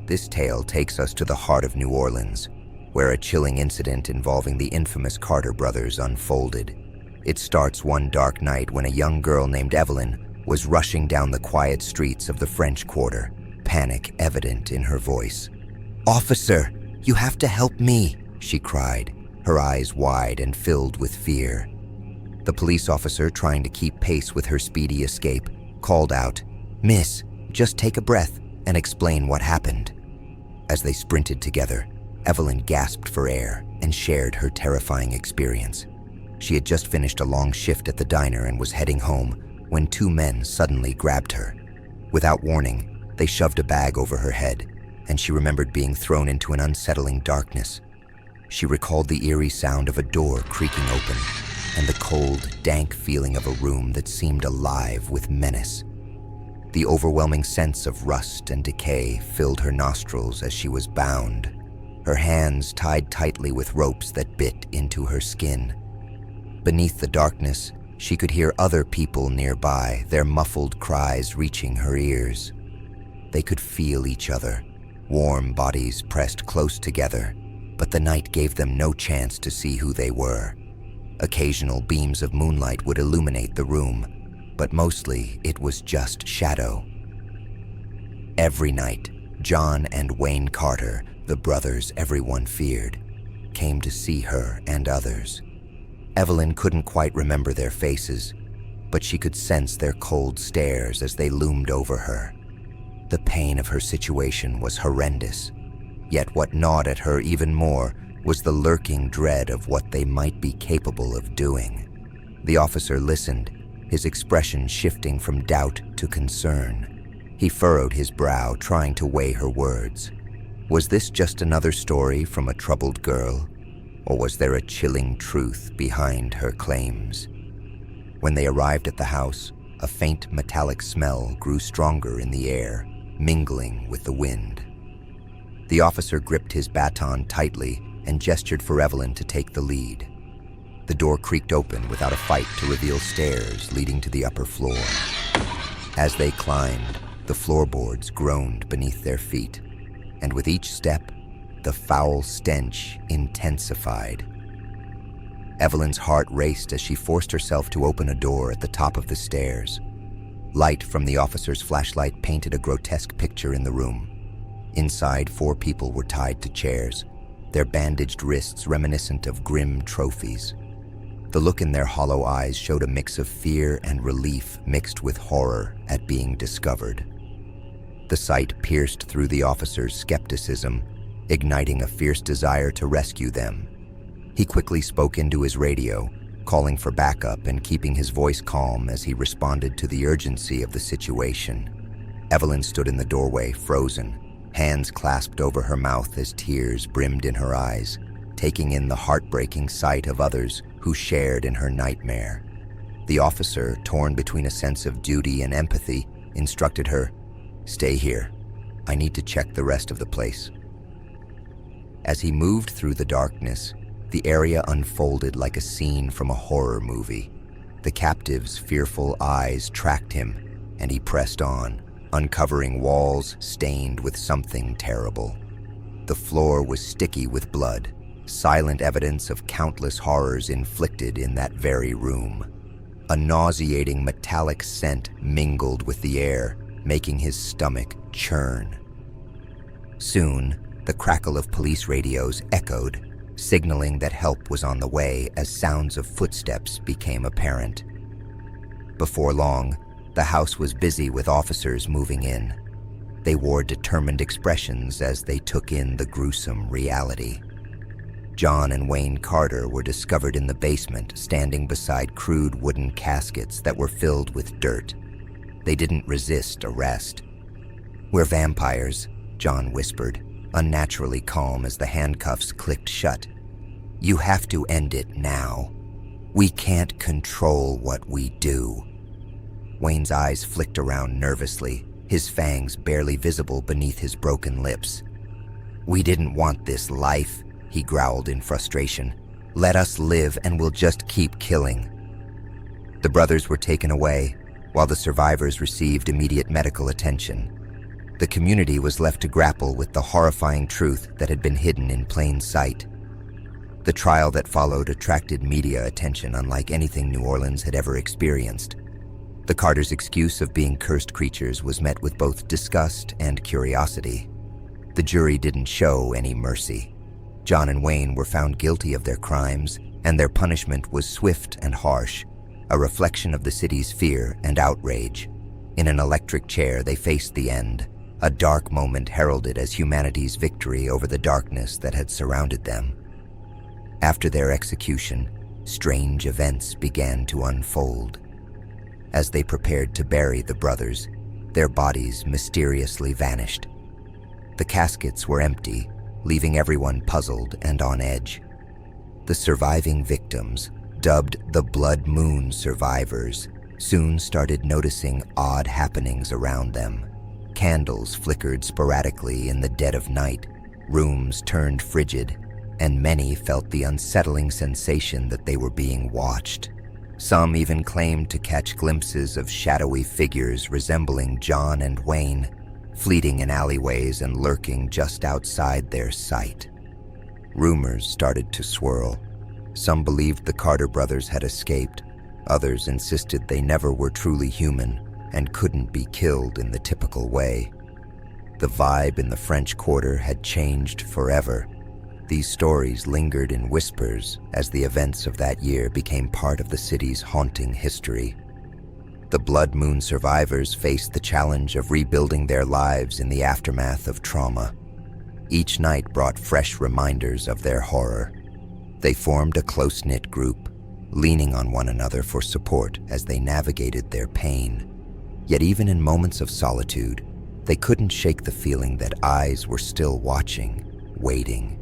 This tale takes us to the heart of New Orleans, where a chilling incident involving the infamous Carter brothers unfolded. It starts one dark night when a young girl named Evelyn was rushing down the quiet streets of the French Quarter, panic evident in her voice. "Officer, you have to help me," she cried, her eyes wide and filled with fear. The police officer, trying to keep pace with her speedy escape, called out, "Miss, just take a breath and explain what happened." As they sprinted together, Evelyn gasped for air and shared her terrifying experience. She had just finished a long shift at the diner and was heading home when two men suddenly grabbed her. Without warning, they shoved a bag over her head, and she remembered being thrown into an unsettling darkness. She recalled the eerie sound of a door creaking open and the cold, dank feeling of a room that seemed alive with menace. The overwhelming sense of rust and decay filled her nostrils as she was bound, her hands tied tightly with ropes that bit into her skin. Beneath the darkness, she could hear other people nearby, their muffled cries reaching her ears. They could feel each other, warm bodies pressed close together, but the night gave them no chance to see who they were. Occasional beams of moonlight would illuminate the room, but mostly it was just shadow. Every night, John and Wayne Carter, the brothers everyone feared, came to see her and others. Evelyn couldn't quite remember their faces, but she could sense their cold stares as they loomed over her. The pain of her situation was horrendous, yet what gnawed at her even more was the lurking dread of what they might be capable of doing. The officer listened, his expression shifting from doubt to concern. He furrowed his brow, trying to weigh her words. Was this just another story from a troubled girl, or was there a chilling truth behind her claims? When they arrived at the house, a faint metallic smell grew stronger in the air, mingling with the wind. The officer gripped his baton tightly and gestured for Evelyn to take the lead. The door creaked open without a fight to reveal stairs leading to the upper floor. As they climbed, the floorboards groaned beneath their feet, and with each step, the foul stench intensified. Evelyn's heart raced as she forced herself to open a door at the top of the stairs. Light from the officer's flashlight painted a grotesque picture in the room. Inside, 4 people were tied to chairs, their bandaged wrists reminiscent of grim trophies. The look in their hollow eyes showed a mix of fear and relief mixed with horror at being discovered. The sight pierced through the officer's skepticism, igniting a fierce desire to rescue them. He quickly spoke into his radio, calling for backup and keeping his voice calm as he responded to the urgency of the situation. Evelyn stood in the doorway, frozen, hands clasped over her mouth as tears brimmed in her eyes, taking in the heartbreaking sight of others who shared in her nightmare. The officer, torn between a sense of duty and empathy, instructed her, "Stay here. I need to check the rest of the place." As he moved through the darkness, the area unfolded like a scene from a horror movie. The captive's fearful eyes tracked him, and he pressed on, uncovering walls stained with something terrible. The floor was sticky with blood, silent evidence of countless horrors inflicted in that very room. A nauseating metallic scent mingled with the air, making his stomach churn. Soon, the crackle of police radios echoed, signaling that help was on the way as sounds of footsteps became apparent. Before long, the house was busy with officers moving in. They wore determined expressions as they took in the gruesome reality. John and Wayne Carter were discovered in the basement, standing beside crude wooden caskets that were filled with dirt. They didn't resist arrest. "We're vampires," John whispered, unnaturally calm as the handcuffs clicked shut. "You have to end it now. We can't control what we do." Wayne's eyes flicked around nervously, his fangs barely visible beneath his broken lips. "We didn't want this life," he growled in frustration. "Let us live and we'll just keep killing." The brothers were taken away, while the survivors received immediate medical attention. The community was left to grapple with the horrifying truth that had been hidden in plain sight. The trial that followed attracted media attention unlike anything New Orleans had ever experienced. The Carters' excuse of being cursed creatures was met with both disgust and curiosity. The jury didn't show any mercy. John and Wayne were found guilty of their crimes, and their punishment was swift and harsh, a reflection of the city's fear and outrage. In an electric chair, they faced the end, a dark moment heralded as humanity's victory over the darkness that had surrounded them. After their execution, strange events began to unfold. As they prepared to bury the brothers, their bodies mysteriously vanished. The caskets were empty, leaving everyone puzzled and on edge. The surviving victims, dubbed the Blood Moon survivors, soon started noticing odd happenings around them. Candles flickered sporadically in the dead of night, rooms turned frigid, and many felt the unsettling sensation that they were being watched. Some even claimed to catch glimpses of shadowy figures resembling John and Wayne, fleeting in alleyways and lurking just outside their sight. Rumors started to swirl. Some believed the Carter brothers had escaped. Others insisted they never were truly human and couldn't be killed in the typical way. The vibe in the French Quarter had changed forever. These stories lingered in whispers as the events of that year became part of the city's haunting history. The Blood Moon survivors faced the challenge of rebuilding their lives in the aftermath of trauma. Each night brought fresh reminders of their horror. They formed a close-knit group, leaning on one another for support as they navigated their pain. Yet even in moments of solitude, they couldn't shake the feeling that eyes were still watching, waiting.